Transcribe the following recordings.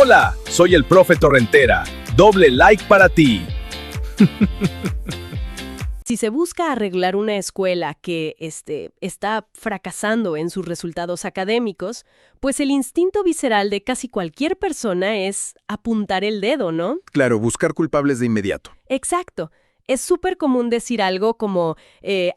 Hola, soy el profe Torrentera. Doble like para ti. Si se busca arreglar una escuela que está fracasando en sus resultados académicos, pues el instinto visceral de casi cualquier persona es apuntar el dedo, ¿no? Claro, buscar culpables de inmediato. Exacto. Es súper común decir algo como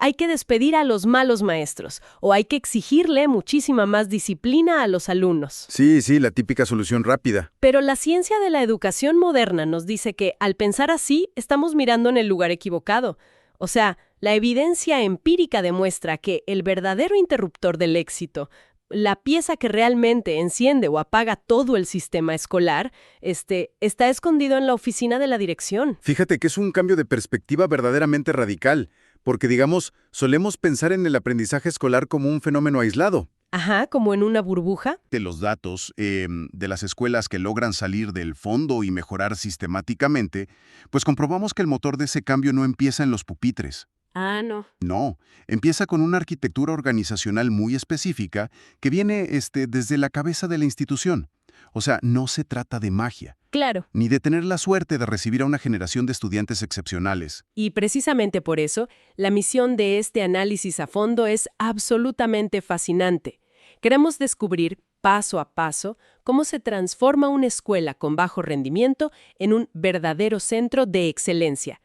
hay que despedir a los malos maestros o hay que exigirle muchísima más disciplina a los alumnos. Sí, la típica solución rápida. Pero la ciencia de la educación moderna nos dice que al pensar así estamos mirando en el lugar equivocado. O sea, la evidencia empírica demuestra que el verdadero interruptor del éxito, la pieza que realmente enciende o apaga todo el sistema escolar, está escondido en la oficina de la dirección. Fíjate que es un cambio de perspectiva verdaderamente radical, porque digamos, solemos pensar en el aprendizaje escolar como un fenómeno aislado. Ajá, como en una burbuja. De los datos de las escuelas que logran salir del fondo y mejorar sistemáticamente, pues comprobamos que el motor de ese cambio no empieza en los pupitres. Ah, no. No, empieza con una arquitectura organizacional muy específica que viene desde la cabeza de la institución. O sea, no se trata de magia, Claro. ni de tener la suerte de recibir a una generación de estudiantes excepcionales. Y precisamente por eso, la misión de este análisis a fondo es absolutamente fascinante. Queremos descubrir, paso a paso, cómo se transforma una escuela con bajo rendimiento en un verdadero centro de excelencia.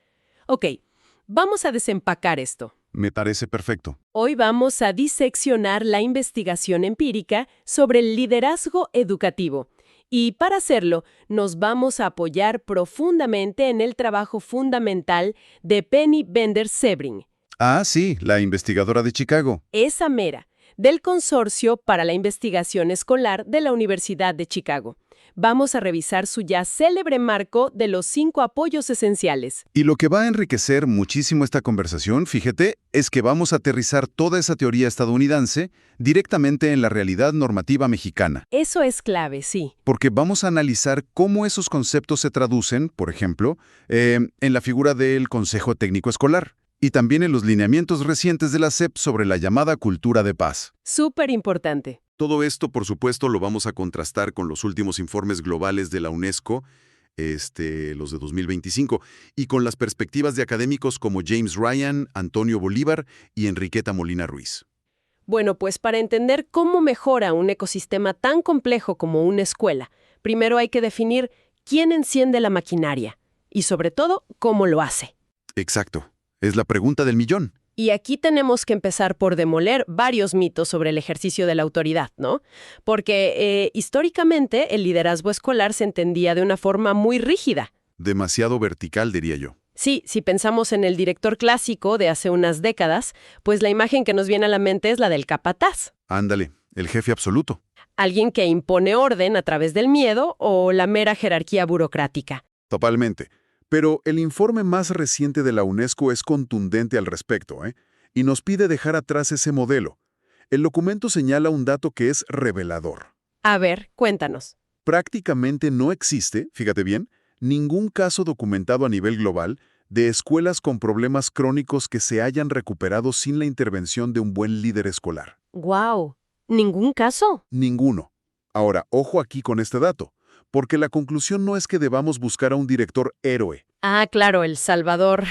Ok, vamos a desempacar esto. Me parece perfecto. Hoy vamos a diseccionar la investigación empírica sobre el liderazgo educativo. Y para hacerlo, nos vamos a apoyar profundamente en el trabajo fundamental de Penny Bender-Sebring, Ah, sí, la investigadora de Chicago. esa mera, del Consorcio para la Investigación Escolar de la Universidad de Chicago. Vamos a revisar su ya célebre marco de los 5 apoyos esenciales. Y lo que va a enriquecer muchísimo esta conversación, fíjate, es que vamos a aterrizar toda esa teoría estadounidense directamente en la realidad normativa mexicana. Eso es clave, sí. Porque vamos a analizar cómo esos conceptos se traducen, por ejemplo, en la figura del Consejo Técnico Escolar y también en los lineamientos recientes de la SEP sobre la llamada cultura de paz. Súper importante. Todo esto, por supuesto, lo vamos a contrastar con los últimos informes globales de la UNESCO, los de 2025, y con las perspectivas de académicos como James Ryan, Antonio Bolívar y Enriqueta Molina Ruiz. Bueno, pues para entender cómo mejora un ecosistema tan complejo como una escuela, primero hay que definir quién enciende la maquinaria y, sobre todo, cómo lo hace. Exacto. Es la pregunta del millón. Y aquí tenemos que empezar por demoler varios mitos sobre el ejercicio de la autoridad, ¿no? Porque históricamente el liderazgo escolar se entendía de una forma muy rígida. Demasiado vertical, diría yo. Sí, si pensamos en el director clásico de hace unas décadas, pues la imagen que nos viene a la mente es la del capataz. Ándale, el jefe absoluto. Alguien que impone orden a través del miedo o la mera jerarquía burocrática. Totalmente. Pero el informe más reciente de la UNESCO es contundente al respecto, y nos pide dejar atrás ese modelo. El documento señala un dato que es revelador. A ver, cuéntanos. Prácticamente no existe, fíjate bien, ningún caso documentado a nivel global de escuelas con problemas crónicos que se hayan recuperado sin la intervención de un buen líder escolar. ¡Guau! ¿Ningún caso? Ninguno. Ahora, ojo aquí con este dato, porque la conclusión no es que debamos buscar a un director héroe. Ah, claro, El Salvador.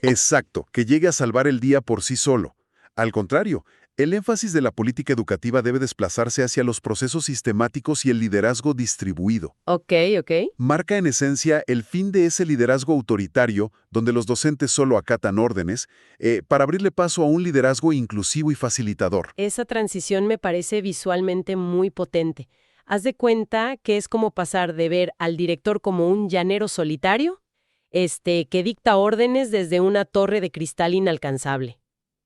Exacto, que llegue a salvar el día por sí solo. Al contrario, el énfasis de la política educativa debe desplazarse hacia los procesos sistemáticos y el liderazgo distribuido. Ok. Marca en esencia el fin de ese liderazgo autoritario, donde los docentes solo acatan órdenes, para abrirle paso a un liderazgo inclusivo y facilitador. Esa transición me parece visualmente muy potente. Haz de cuenta que es como pasar de ver al director como un llanero solitario, que dicta órdenes desde una torre de cristal inalcanzable,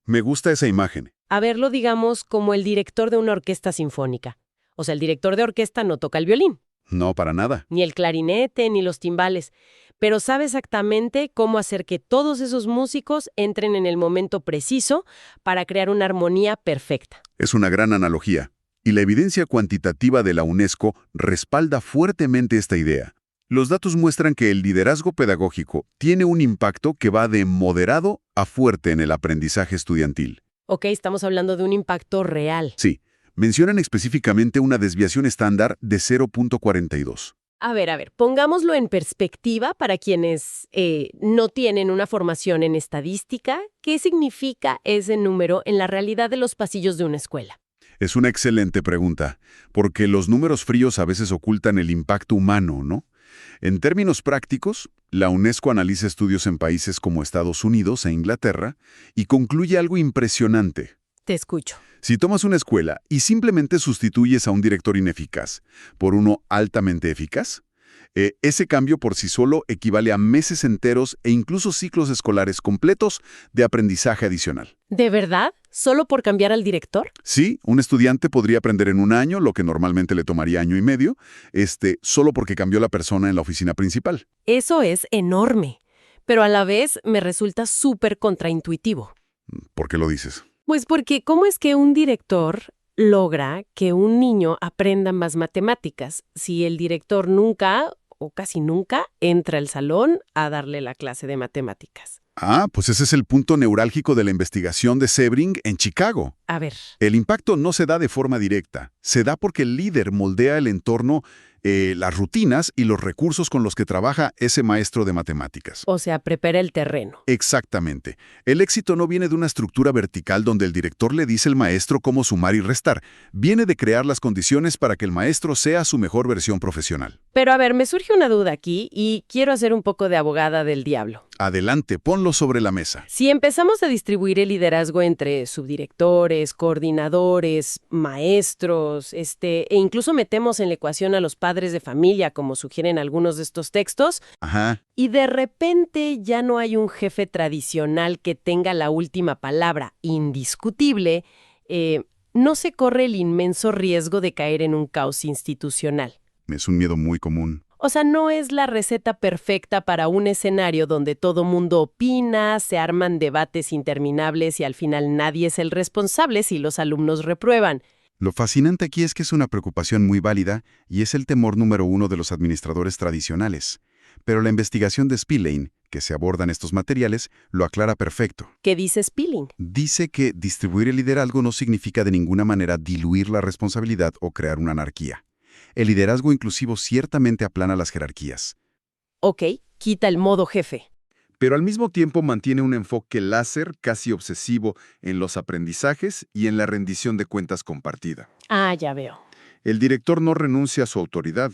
Me gusta esa imagen. a verlo, digamos, como el director de una orquesta sinfónica. O sea, el director de orquesta no toca el violín, No, para nada. ni el clarinete, ni los timbales, pero sabe exactamente cómo hacer que todos esos músicos entren en el momento preciso para crear una armonía perfecta. Es una gran analogía. Y la evidencia cuantitativa de la UNESCO respalda fuertemente esta idea. Los datos muestran que el liderazgo pedagógico tiene un impacto que va de moderado a fuerte en el aprendizaje estudiantil. Ok, estamos hablando de un impacto real. Sí, mencionan específicamente una desviación estándar de 0.42. A ver, pongámoslo en perspectiva para quienes no tienen una formación en estadística. ¿Qué significa ese número en la realidad de los pasillos de una escuela? Es una excelente pregunta, porque los números fríos a veces ocultan el impacto humano, ¿no? En términos prácticos, la UNESCO analiza estudios en países como Estados Unidos e Inglaterra y concluye algo impresionante. Te escucho. Si tomas una escuela y simplemente sustituyes a un director ineficaz por uno altamente eficaz, ese cambio por sí solo equivale a meses enteros e incluso ciclos escolares completos de aprendizaje adicional. ¿De verdad? ¿Solo por cambiar al director? Sí, un estudiante podría aprender en un año lo que normalmente le tomaría año y medio, solo porque cambió la persona en la oficina principal. Eso es enorme, pero a la vez me resulta súper contraintuitivo. ¿Por qué lo dices? Pues porque ¿cómo es que un director logra que un niño aprenda más matemáticas si el director nunca o casi nunca entra al salón a darle la clase de matemáticas? Pues ese es el punto neurálgico de la investigación de Sebring en Chicago. A ver, El impacto no se da de forma directa, se da porque el líder moldea el entorno, las rutinas y los recursos con los que trabaja ese maestro de matemáticas. o sea, prepara el terreno. Exactamente. El éxito no viene de una estructura vertical donde el director le dice al maestro cómo sumar y restar. Viene de crear las condiciones para que el maestro sea su mejor versión profesional. Pero a ver, me surge una duda aquí y quiero hacer un poco de abogada del diablo. Adelante, ponlo sobre la mesa. Si empezamos a distribuir el liderazgo entre subdirectores, coordinadores, maestros, e incluso metemos en la ecuación a los padres de familia, como sugieren algunos de estos textos, Ajá. y de repente ya no hay un jefe tradicional que tenga la última palabra indiscutible, no se corre el inmenso riesgo de caer en un caos institucional. Es un miedo muy común. O sea, no es la receta perfecta para un escenario donde todo mundo opina, se arman debates interminables y al final nadie es el responsable si los alumnos reprueban. Lo fascinante aquí es que es una preocupación muy válida y es el temor número uno de los administradores tradicionales. Pero la investigación de Spillane, que se aborda en estos materiales, lo aclara perfecto. ¿Qué dice Spilling? Dice que distribuir el liderazgo no significa de ninguna manera diluir la responsabilidad o crear una anarquía. El liderazgo inclusivo ciertamente aplana las jerarquías. Ok, quita el modo jefe. Pero al mismo tiempo mantiene un enfoque láser casi obsesivo en los aprendizajes y en la rendición de cuentas compartida. Ah, ya veo. El director no renuncia a su autoridad,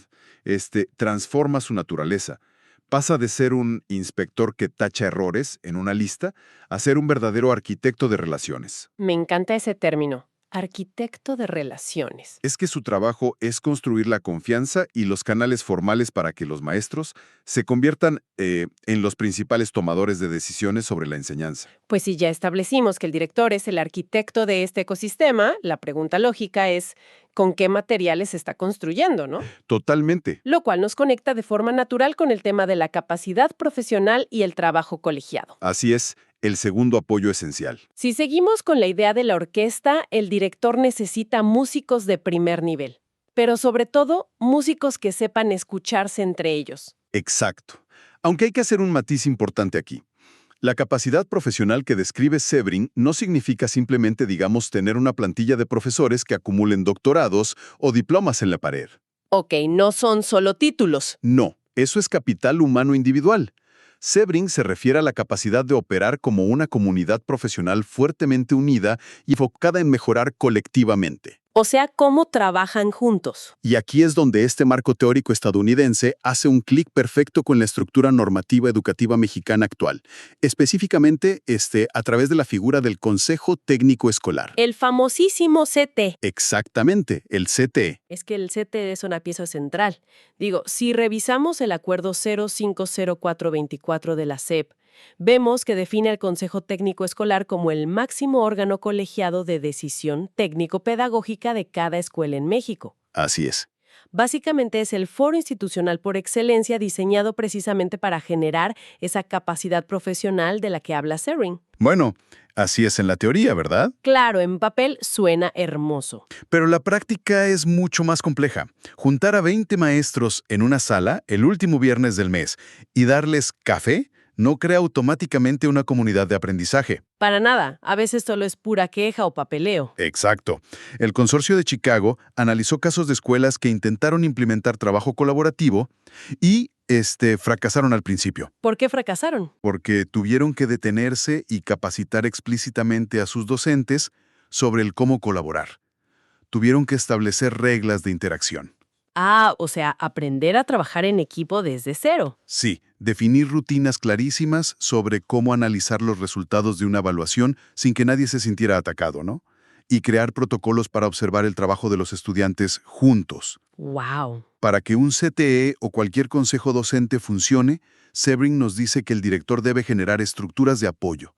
transforma su naturaleza. Pasa de ser un inspector que tacha errores en una lista a ser un verdadero arquitecto de relaciones. Me encanta ese término. Arquitecto de relaciones. Es que su trabajo es construir la confianza y los canales formales para que los maestros se conviertan en los principales tomadores de decisiones sobre la enseñanza. Pues si ya establecimos que el director es el arquitecto de este ecosistema, la pregunta lógica es ¿con qué materiales se está construyendo, no? Totalmente. Lo cual nos conecta de forma natural con el tema de la capacidad profesional y el trabajo colegiado. Así es, el segundo apoyo esencial. Si seguimos con la idea de la orquesta, el director necesita músicos de primer nivel, pero sobre todo músicos que sepan escucharse entre ellos. Exacto. Aunque hay que hacer un matiz importante aquí. La capacidad profesional que describe Sebring no significa simplemente, digamos, tener una plantilla de profesores que acumulen doctorados o diplomas en la pared. Ok, no son solo títulos. No, eso es capital humano individual. Sebring se refiere a la capacidad de operar como una comunidad profesional fuertemente unida y enfocada en mejorar colectivamente. O sea, cómo trabajan juntos. Y aquí es donde este marco teórico estadounidense hace un clic perfecto con la estructura normativa educativa mexicana actual, específicamente a través de la figura del Consejo Técnico Escolar. El famosísimo CT. Exactamente, el CTE. Es que el CT es una pieza central. Digo, si revisamos el acuerdo 050424 de la SEP, vemos que define al Consejo Técnico Escolar como el máximo órgano colegiado de decisión técnico-pedagógica de cada escuela en México. Así es. Básicamente es el foro institucional por excelencia diseñado precisamente para generar esa capacidad profesional de la que habla Sebring. Bueno, así es en la teoría, ¿verdad? Claro, en papel suena hermoso. Pero la práctica es mucho más compleja. Juntar a 20 maestros en una sala el último viernes del mes y darles café no crea automáticamente una comunidad de aprendizaje. Para nada, a veces solo es pura queja o papeleo. Exacto. El Consorcio de Chicago analizó casos de escuelas que intentaron implementar trabajo colaborativo y fracasaron al principio, ¿Por qué fracasaron? porque tuvieron que detenerse y capacitar explícitamente a sus docentes sobre el cómo colaborar. Tuvieron que establecer reglas de interacción. Ah, o sea, aprender a trabajar en equipo desde cero. Sí, definir rutinas clarísimas sobre cómo analizar los resultados de una evaluación sin que nadie se sintiera atacado, ¿no? Y crear protocolos para observar el trabajo de los estudiantes juntos. ¡Wow! Para que un CTE o cualquier consejo docente funcione, Sebring nos dice que el director debe generar estructuras de apoyo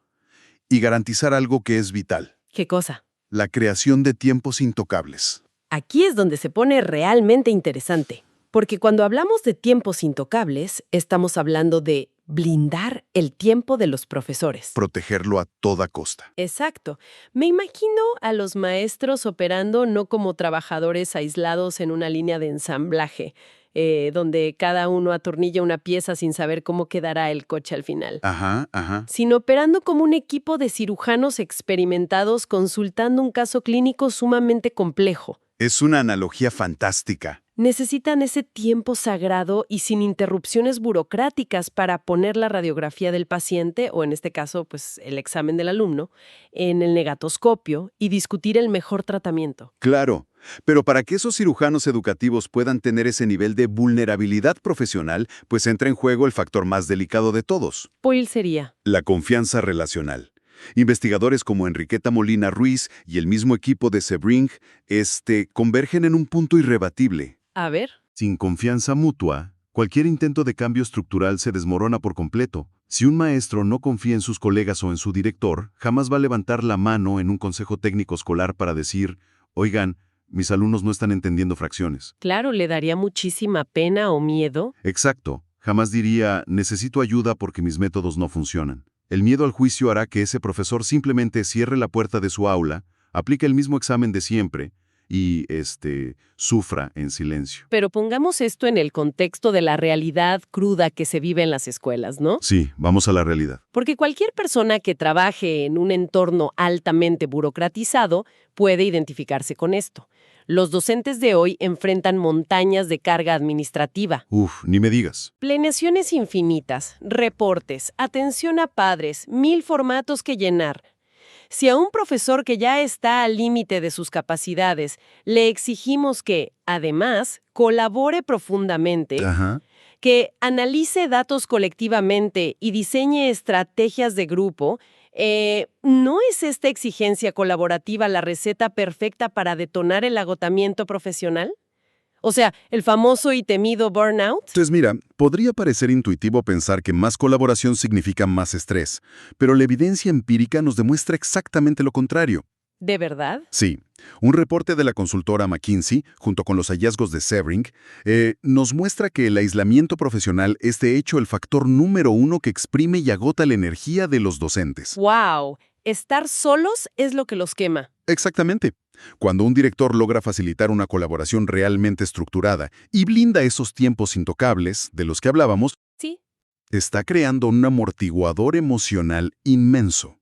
y garantizar algo que es vital: ¿Qué cosa? la creación de tiempos intocables. Aquí es donde se pone realmente interesante, porque cuando hablamos de tiempos intocables, estamos hablando de blindar el tiempo de los profesores. Protegerlo a toda costa. Exacto. Me imagino a los maestros operando no como trabajadores aislados en una línea de ensamblaje, donde cada uno atornilla una pieza sin saber cómo quedará el coche al final, Ajá. sino operando como un equipo de cirujanos experimentados consultando un caso clínico sumamente complejo. Es una analogía fantástica. Necesitan ese tiempo sagrado y sin interrupciones burocráticas para poner la radiografía del paciente, o en este caso, pues el examen del alumno, en el negatoscopio y discutir el mejor tratamiento. Claro, pero para que esos cirujanos educativos puedan tener ese nivel de vulnerabilidad profesional, pues entra en juego el factor más delicado de todos: ¿Cuál sería? la confianza relacional. Investigadores como Enriqueta Molina Ruiz y el mismo equipo de Sebring convergen en un punto irrebatible. A ver. Sin confianza mutua, cualquier intento de cambio estructural se desmorona por completo. Si un maestro no confía en sus colegas o en su director, jamás va a levantar la mano en un consejo técnico escolar para decir: oigan, mis alumnos no están entendiendo fracciones. Claro, le daría muchísima pena o miedo. Exacto. Jamás diría: necesito ayuda porque mis métodos no funcionan. El miedo al juicio hará que ese profesor simplemente cierre la puerta de su aula, aplique el mismo examen de siempre y, sufra en silencio. Pero pongamos esto en el contexto de la realidad cruda que se vive en las escuelas, ¿no? Sí, vamos a la realidad. Porque cualquier persona que trabaje en un entorno altamente burocratizado puede identificarse con esto. Los docentes de hoy enfrentan montañas de carga administrativa. Ni me digas. Planeaciones infinitas, reportes, atención a padres, 1000 formatos que llenar. Si a un profesor que ya está al límite de sus capacidades le exigimos que, además, colabore profundamente, Ajá. que analice datos colectivamente y diseñe estrategias de grupo, ¿no es esta exigencia colaborativa la receta perfecta para detonar el agotamiento profesional? O sea, el famoso y temido burnout. Entonces, mira, podría parecer intuitivo pensar que más colaboración significa más estrés, pero la evidencia empírica nos demuestra exactamente lo contrario. ¿De verdad? Sí, un reporte de la consultora McKinsey, junto con los hallazgos de Sebring, nos muestra que el aislamiento profesional es de hecho el factor número 1 que exprime y agota la energía de los docentes. ¡Wow! Estar solos es lo que los quema. Exactamente. Cuando un director logra facilitar una colaboración realmente estructurada y blinda esos tiempos intocables de los que hablábamos, Sí. está creando un amortiguador emocional inmenso.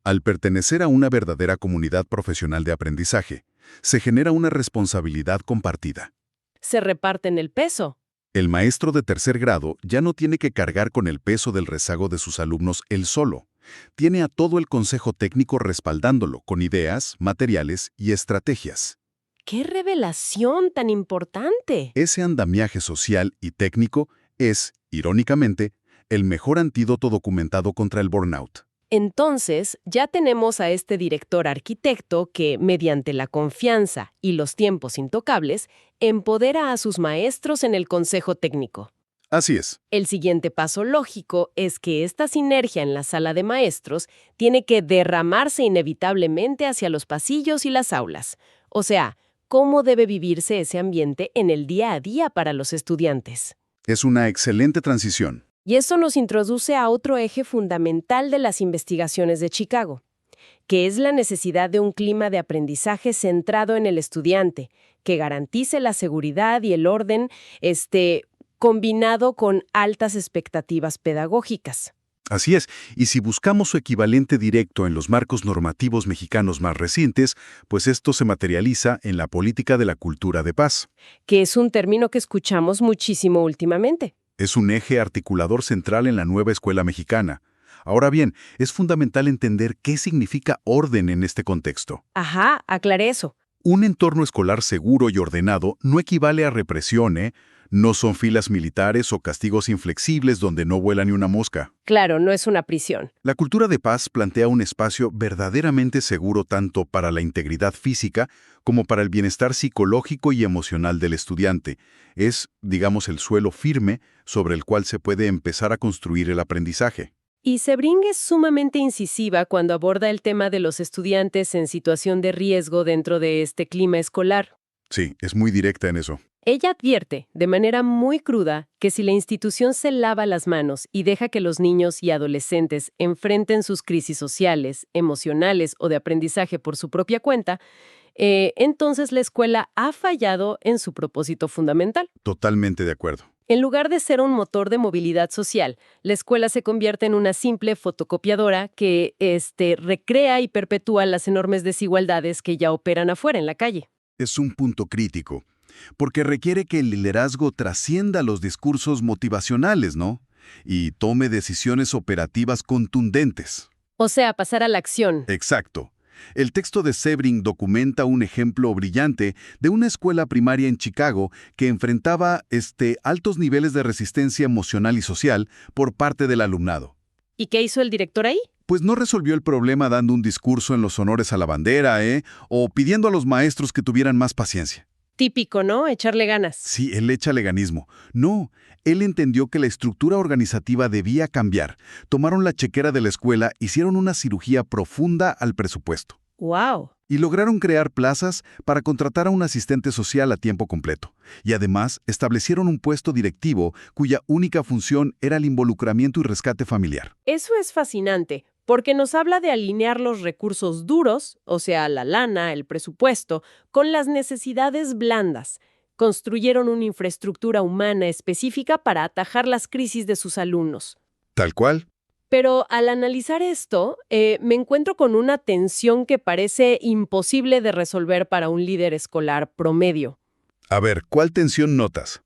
Al pertenecer a una verdadera comunidad profesional de aprendizaje, se genera una responsabilidad compartida. Se reparten el peso. El maestro de tercer grado ya no tiene que cargar con el peso del rezago de sus alumnos él solo. Tiene a todo el consejo técnico respaldándolo con ideas, materiales y estrategias. ¡Qué revelación tan importante! Ese andamiaje social y técnico es, irónicamente, el mejor antídoto documentado contra el burnout. Entonces, ya tenemos a este director arquitecto que, mediante la confianza y los tiempos intocables, empodera a sus maestros en el consejo técnico. Así es. El siguiente paso lógico es que esta sinergia en la sala de maestros tiene que derramarse inevitablemente hacia los pasillos y las aulas. O sea, ¿cómo debe vivirse ese ambiente en el día a día para los estudiantes? Es una excelente transición. Y eso nos introduce a otro eje fundamental de las investigaciones de Chicago, que es la necesidad de un clima de aprendizaje centrado en el estudiante, que garantice la seguridad y el orden, combinado con altas expectativas pedagógicas. Así es, y si buscamos su equivalente directo en los marcos normativos mexicanos más recientes, pues esto se materializa en la política de la cultura de paz. Que es un término que escuchamos muchísimo últimamente. Es un eje articulador central en la nueva escuela mexicana. Ahora bien, es fundamental entender qué significa orden en este contexto. Ajá, aclaré eso. Un entorno escolar seguro y ordenado no equivale a represión, ¿eh? No son filas militares o castigos inflexibles donde no vuela ni una mosca. Claro, no es una prisión. La cultura de paz plantea un espacio verdaderamente seguro tanto para la integridad física como para el bienestar psicológico y emocional del estudiante. Es, digamos, el suelo firme sobre el cual se puede empezar a construir el aprendizaje. Y Sebring es sumamente incisiva cuando aborda el tema de los estudiantes en situación de riesgo dentro de este clima escolar. Sí, es muy directa en eso. Ella advierte, de manera muy cruda, que si la institución se lava las manos y deja que los niños y adolescentes enfrenten sus crisis sociales, emocionales o de aprendizaje por su propia cuenta, entonces la escuela ha fallado en su propósito fundamental. Totalmente de acuerdo. En lugar de ser un motor de movilidad social, la escuela se convierte en una simple fotocopiadora que recrea y perpetúa las enormes desigualdades que ya operan afuera en la calle. Es un punto crítico, porque requiere que el liderazgo trascienda los discursos motivacionales, ¿no? Y tome decisiones operativas contundentes. O sea, pasar a la acción. Exacto. El texto de Sebring documenta un ejemplo brillante de una escuela primaria en Chicago que enfrentaba altos niveles de resistencia emocional y social por parte del alumnado. ¿Y qué hizo el director ahí? Pues no resolvió el problema dando un discurso en los honores a la bandera, o pidiendo a los maestros que tuvieran más paciencia. Típico, ¿no? Echarle ganas. Sí, él echa leganismo. No, él entendió que la estructura organizativa debía cambiar. Tomaron la chequera de la escuela, hicieron una cirugía profunda al presupuesto. ¡Wow! Y lograron crear plazas para contratar a un asistente social a tiempo completo. Y además establecieron un puesto directivo cuya única función era el involucramiento y rescate familiar. Eso es fascinante, porque nos habla de alinear los recursos duros, o sea, la lana, el presupuesto, con las necesidades blandas. Construyeron una infraestructura humana específica para atajar las crisis de sus alumnos. Tal cual. Pero al analizar esto, me encuentro con una tensión que parece imposible de resolver para un líder escolar promedio. A ver, ¿cuál tensión notas?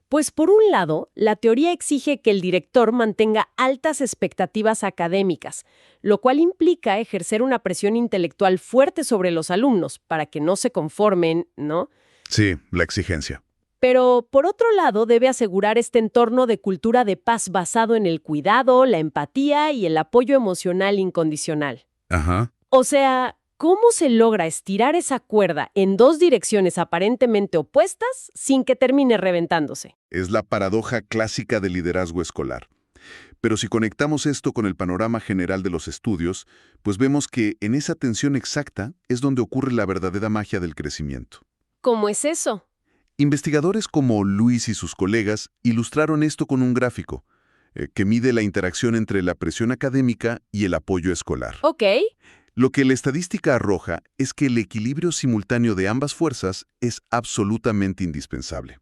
Pues por un lado, la teoría exige que el director mantenga altas expectativas académicas, lo cual implica ejercer una presión intelectual fuerte sobre los alumnos para que no se conformen, ¿no? Sí, la exigencia. Pero, por otro lado, debe asegurar este entorno de cultura de paz basado en el cuidado, la empatía y el apoyo emocional incondicional. Ajá. O sea, ¿cómo se logra estirar esa cuerda en dos direcciones aparentemente opuestas sin que termine reventándose? Es la paradoja clásica del liderazgo escolar. Pero si conectamos esto con el panorama general de los estudios, pues vemos que en esa tensión exacta es donde ocurre la verdadera magia del crecimiento. ¿Cómo es eso? Investigadores como Luis y sus colegas ilustraron esto con un gráfico que mide la interacción entre la presión académica y el apoyo escolar. Ok. Lo que la estadística arroja es que el equilibrio simultáneo de ambas fuerzas es absolutamente indispensable.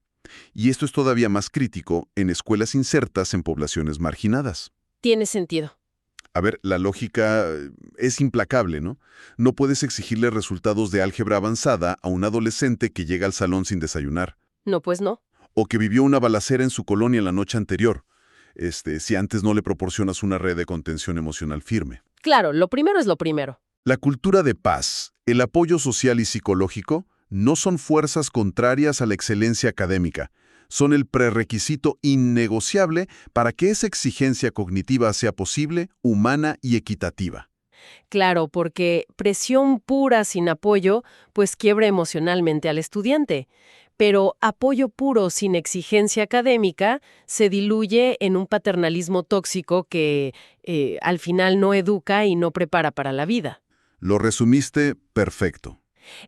Y esto es todavía más crítico en escuelas insertas en poblaciones marginadas. Tiene sentido. A ver, la lógica es implacable, ¿no? No puedes exigirle resultados de álgebra avanzada a un adolescente que llega al salón sin desayunar. No, pues no. O que vivió una balacera en su colonia la noche anterior. Si antes no le proporcionas una red de contención emocional firme. Claro, lo primero es lo primero. La cultura de paz, el apoyo social y psicológico no son fuerzas contrarias a la excelencia académica. Son el prerequisito innegociable para que esa exigencia cognitiva sea posible, humana y equitativa. Claro, porque presión pura sin apoyo, pues quiebra emocionalmente al estudiante. Pero apoyo puro sin exigencia académica se diluye en un paternalismo tóxico que al final no educa y no prepara para la vida. Lo resumiste perfecto.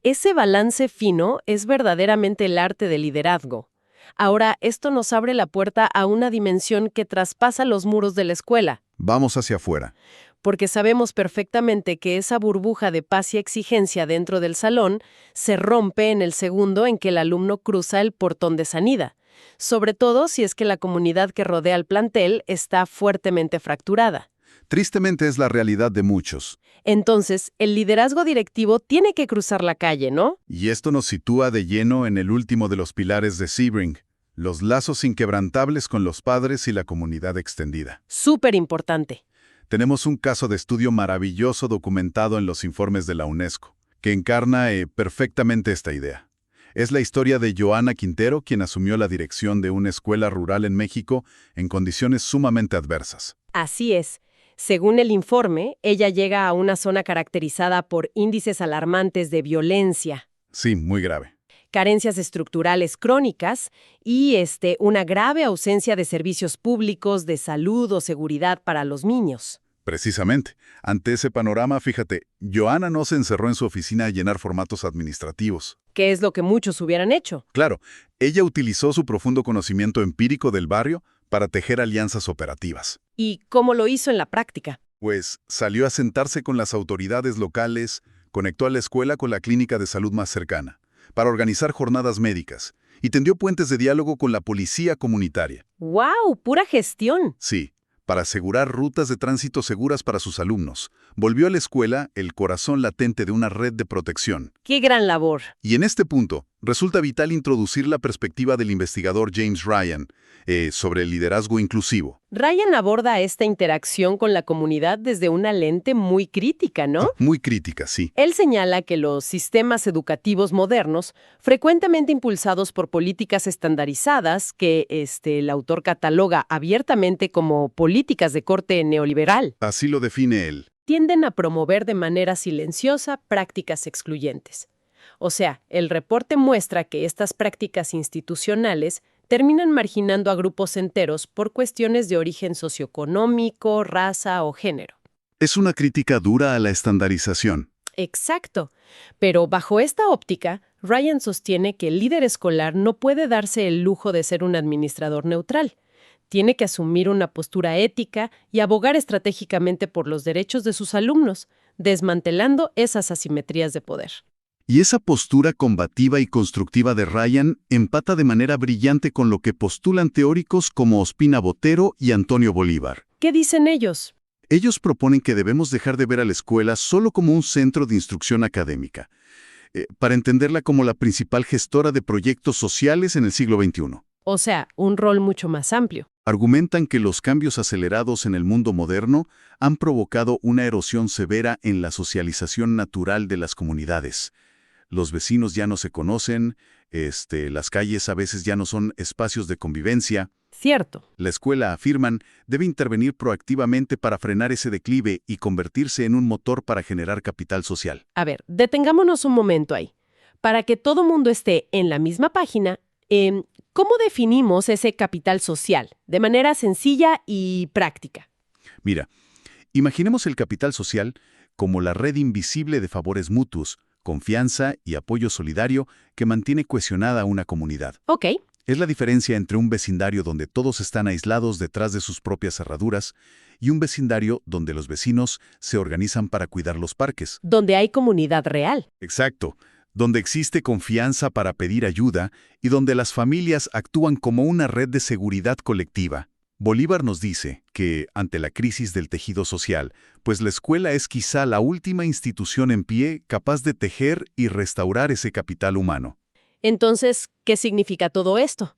Ese balance fino es verdaderamente el arte del liderazgo. Ahora, esto nos abre la puerta a una dimensión que traspasa los muros de la escuela. Vamos hacia afuera. Porque sabemos perfectamente que esa burbuja de paz y exigencia dentro del salón se rompe en el segundo en que el alumno cruza el portón de salida. sobre todo si es que la comunidad que rodea al plantel está fuertemente fracturada. Tristemente es la realidad de muchos. Entonces, el liderazgo directivo tiene que cruzar la calle, ¿no? Y esto nos sitúa de lleno en el último de los pilares de Sebring, los lazos inquebrantables con los padres y la comunidad extendida. Súper importante. Tenemos un caso de estudio maravilloso documentado en los informes de la UNESCO, que encarna perfectamente esta idea. Es la historia de Joana Quintero, quien asumió la dirección de una escuela rural en México en condiciones sumamente adversas. Así es. Según el informe, ella llega a una zona caracterizada por índices alarmantes de violencia, Sí, muy grave. carencias estructurales crónicas y una grave ausencia de servicios públicos de salud o seguridad para los niños. Precisamente. Ante ese panorama, fíjate, Joana no se encerró en su oficina a llenar formatos administrativos. Que es lo que muchos hubieran hecho. Claro, ella utilizó su profundo conocimiento empírico del barrio para tejer alianzas operativas. ¿Y cómo lo hizo en la práctica? Pues salió a sentarse con las autoridades locales, conectó a la escuela con la clínica de salud más cercana, para organizar jornadas médicas, y tendió puentes de diálogo con la policía comunitaria. ¡Wow! ¡Pura gestión! Sí, para asegurar rutas de tránsito seguras para sus alumnos. Volvió a la escuela el corazón latente de una red de protección. ¡Qué gran labor! Y en este punto, resulta vital introducir la perspectiva del investigador James Ryan sobre el liderazgo inclusivo. Ryan aborda esta interacción con la comunidad desde una lente muy crítica, ¿no? Muy crítica, sí. Él señala que los sistemas educativos modernos, frecuentemente impulsados por políticas estandarizadas, que el autor cataloga abiertamente como políticas de corte neoliberal, Así lo define él. tienden a promover de manera silenciosa prácticas excluyentes. O sea, el reporte muestra que estas prácticas institucionales terminan marginando a grupos enteros por cuestiones de origen socioeconómico, raza o género. Es una crítica dura a la estandarización. Exacto. Pero bajo esta óptica, Ryan sostiene que el líder escolar no puede darse el lujo de ser un administrador neutral. Tiene que asumir una postura ética y abogar estratégicamente por los derechos de sus alumnos, desmantelando esas asimetrías de poder. Y esa postura combativa y constructiva de Ryan empata de manera brillante con lo que postulan teóricos como Ospina Botero y Antonio Bolívar. ¿Qué dicen ellos? Ellos proponen que debemos dejar de ver a la escuela solo como un centro de instrucción académica, para entenderla como la principal gestora de proyectos sociales en el siglo XXI. O sea, un rol mucho más amplio. Argumentan que los cambios acelerados en el mundo moderno han provocado una erosión severa en la socialización natural de las comunidades. Los vecinos ya no se conocen, las calles a veces ya no son espacios de convivencia. Cierto. La escuela, afirman, debe intervenir proactivamente para frenar ese declive y convertirse en un motor para generar capital social. A ver, detengámonos un momento ahí. Para que todo mundo esté en la misma página, ¿cómo definimos ese capital social? De manera sencilla y práctica. Mira, imaginemos el capital social como la red invisible de favores mutuos, confianza y apoyo solidario que mantiene cohesionada a una comunidad. Ok. Es la diferencia entre un vecindario donde todos están aislados detrás de sus propias cerraduras y un vecindario donde los vecinos se organizan para cuidar los parques. Donde hay comunidad real. Exacto, donde existe confianza para pedir ayuda y donde las familias actúan como una red de seguridad colectiva. Bolívar nos dice que, ante la crisis del tejido social, pues la escuela es quizá la última institución en pie capaz de tejer y restaurar ese capital humano. Entonces, ¿qué significa todo esto?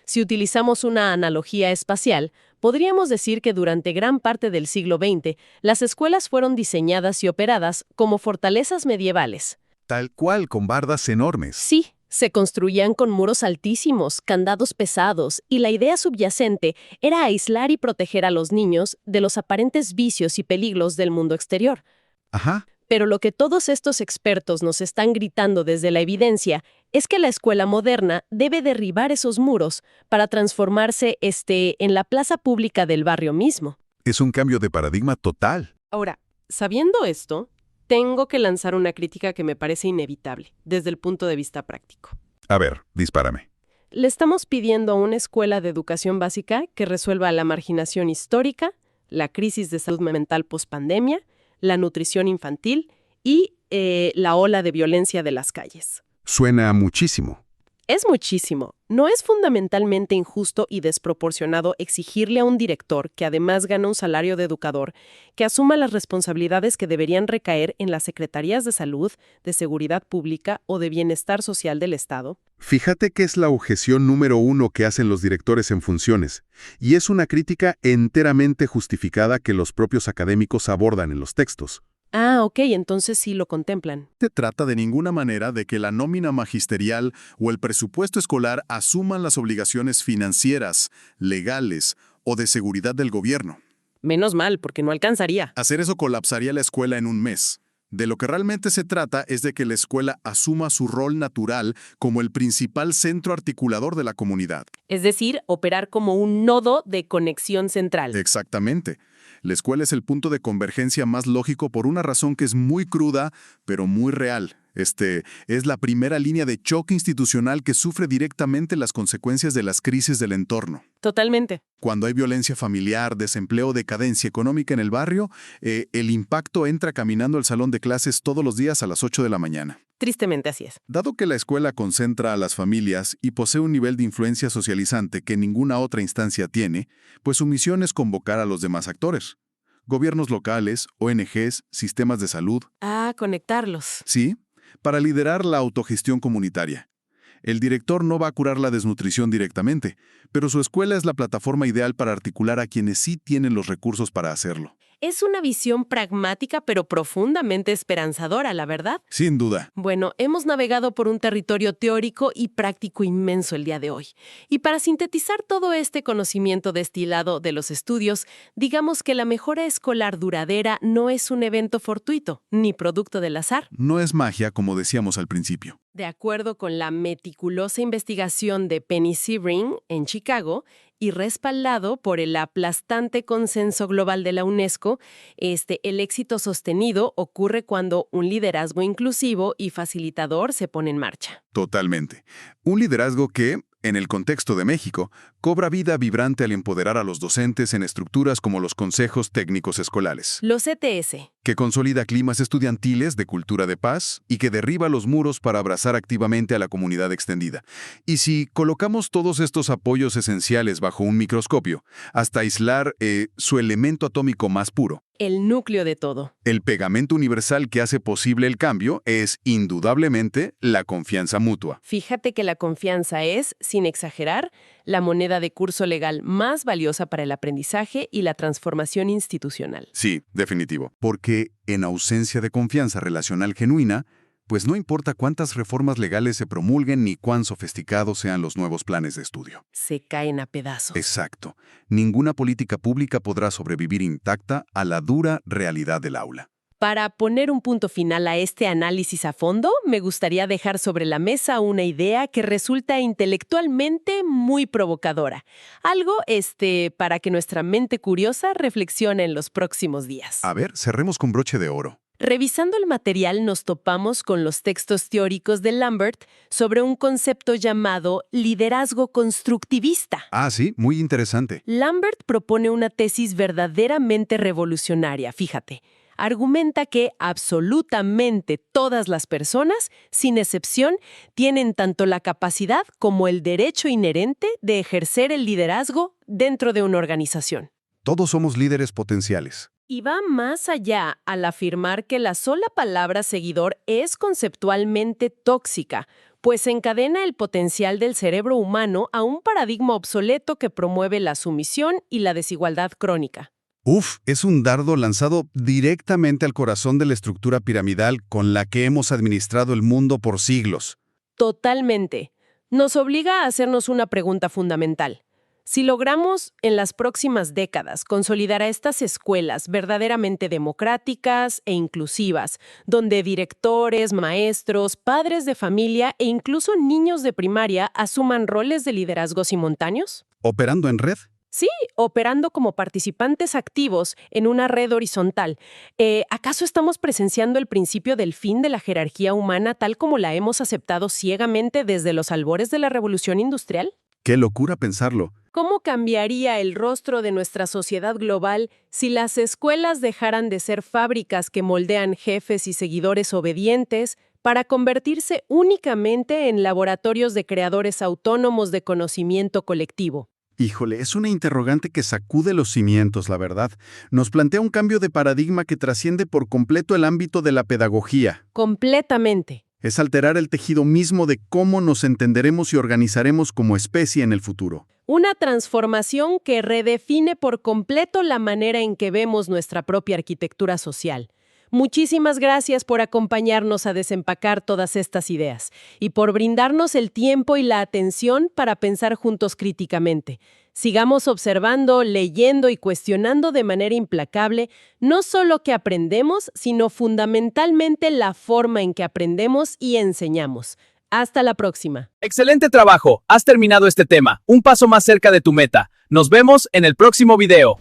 Si utilizamos una analogía espacial, podríamos decir que durante gran parte del siglo XX, las escuelas fueron diseñadas y operadas como fortalezas medievales. Tal cual, con bardas enormes. Sí, se construían con muros altísimos, candados pesados, y la idea subyacente era aislar y proteger a los niños de los aparentes vicios y peligros del mundo exterior. Ajá. Pero lo que todos estos expertos nos están gritando desde la evidencia es que la escuela moderna debe derribar esos muros para transformarse en la plaza pública del barrio mismo. Es un cambio de paradigma total. Ahora, sabiendo esto, tengo que lanzar una crítica que me parece inevitable, desde el punto de vista práctico. A ver, dispárame. Le estamos pidiendo a una escuela de educación básica que resuelva la marginación histórica, la crisis de salud mental pospandemia, la nutrición infantil y la ola de violencia de las calles. Suena muchísimo. Es muchísimo. ¿No es fundamentalmente injusto y desproporcionado exigirle a un director, que además gana un salario de educador, que asuma las responsabilidades que deberían recaer en las secretarías de salud, de seguridad pública o de bienestar social del Estado? Fíjate que es la objeción número 1 que hacen los directores en funciones, y es una crítica enteramente justificada que los propios académicos abordan en los textos. Ah, ok, entonces sí lo contemplan. Se trata de ninguna manera de que la nómina magisterial o el presupuesto escolar asuman las obligaciones financieras, legales o de seguridad del gobierno. Menos mal, porque no alcanzaría. Hacer eso colapsaría la escuela en un mes. De lo que realmente se trata es de que la escuela asuma su rol natural como el principal centro articulador de la comunidad. Es decir, operar como un nodo de conexión central. Exactamente. La escuela es el punto de convergencia más lógico por una razón que es muy cruda, pero muy real. Es la primera línea de choque institucional que sufre directamente las consecuencias de las crisis del entorno. Totalmente. Cuando hay violencia familiar, desempleo o decadencia económica en el barrio, el impacto entra caminando al salón de clases todos los días a las 8 de la mañana. Tristemente así es. Dado que la escuela concentra a las familias y posee un nivel de influencia socializante que ninguna otra instancia tiene, pues su misión es convocar a los demás actores. Gobiernos locales, ONGs, sistemas de salud. Ah, conectarlos. Sí, para liderar la autogestión comunitaria. El director no va a curar la desnutrición directamente, pero su escuela es la plataforma ideal para articular a quienes sí tienen los recursos para hacerlo. Es una visión pragmática pero profundamente esperanzadora, la verdad. Sin duda. Bueno, hemos navegado por un territorio teórico y práctico inmenso el día de hoy. Y para sintetizar todo este conocimiento destilado de los estudios, digamos que la mejora escolar duradera no es un evento fortuito, ni producto del azar. No es magia, como decíamos al principio. De acuerdo con la meticulosa investigación de Penny Sebring en Chicago y respaldado por el aplastante consenso global de la UNESCO, el éxito sostenido ocurre cuando un liderazgo inclusivo y facilitador se pone en marcha. Totalmente. Un liderazgo que, en el contexto de México, cobra vida vibrante al empoderar a los docentes en estructuras como los consejos técnicos escolares, Los ETS. que consolida climas estudiantiles de cultura de paz y que derriba los muros para abrazar activamente a la comunidad extendida. Y si colocamos todos estos apoyos esenciales bajo un microscopio, hasta aislar su elemento atómico más puro, El núcleo de todo. el pegamento universal que hace posible el cambio es, indudablemente, la confianza mutua. Fíjate que la confianza es, sin exagerar, la moneda de curso legal más valiosa para el aprendizaje y la transformación institucional. Sí, definitivo. Porque en ausencia de confianza relacional genuina, pues no importa cuántas reformas legales se promulguen ni cuán sofisticados sean los nuevos planes de estudio. Se caen a pedazos. Exacto. Ninguna política pública podrá sobrevivir intacta a la dura realidad del aula. Para poner un punto final a este análisis a fondo, me gustaría dejar sobre la mesa una idea que resulta intelectualmente muy provocadora. Algo, para que nuestra mente curiosa reflexione en los próximos días. A ver, cerremos con broche de oro. Revisando el material nos topamos con los textos teóricos de Lambert sobre un concepto llamado liderazgo constructivista. Ah, sí, muy interesante. Lambert propone una tesis verdaderamente revolucionaria, fíjate. Argumenta que absolutamente todas las personas, sin excepción, tienen tanto la capacidad como el derecho inherente de ejercer el liderazgo dentro de una organización. Todos somos líderes potenciales. Y va más allá al afirmar que la sola palabra seguidor es conceptualmente tóxica, pues encadena el potencial del cerebro humano a un paradigma obsoleto que promueve la sumisión y la desigualdad crónica. Uf, es un dardo lanzado directamente al corazón de la estructura piramidal con la que hemos administrado el mundo por siglos. Totalmente. Nos obliga a hacernos una pregunta fundamental. Si logramos, en las próximas décadas, consolidar a estas escuelas verdaderamente democráticas e inclusivas, donde directores, maestros, padres de familia e incluso niños de primaria asuman roles de liderazgo simultáneos. ¿Operando en red? Sí, operando como participantes activos en una red horizontal. ¿Acaso estamos presenciando el principio del fin de la jerarquía humana tal como la hemos aceptado ciegamente desde los albores de la revolución industrial? ¡Qué locura pensarlo! ¿Cómo cambiaría el rostro de nuestra sociedad global si las escuelas dejaran de ser fábricas que moldean jefes y seguidores obedientes, para convertirse únicamente en laboratorios de creadores autónomos de conocimiento colectivo. Híjole, es una interrogante que sacude los cimientos, la verdad. Nos plantea un cambio de paradigma que trasciende por completo el ámbito de la pedagogía. Completamente. Es alterar el tejido mismo de cómo nos entenderemos y organizaremos como especie en el futuro. Una transformación que redefine por completo la manera en que vemos nuestra propia arquitectura social. Muchísimas gracias por acompañarnos a desempacar todas estas ideas y por brindarnos el tiempo y la atención para pensar juntos críticamente. Sigamos observando, leyendo y cuestionando de manera implacable no solo que aprendemos, sino fundamentalmente la forma en que aprendemos y enseñamos. Hasta la próxima. Excelente trabajo, has terminado este tema, un paso más cerca de tu meta. Nos vemos en el próximo video.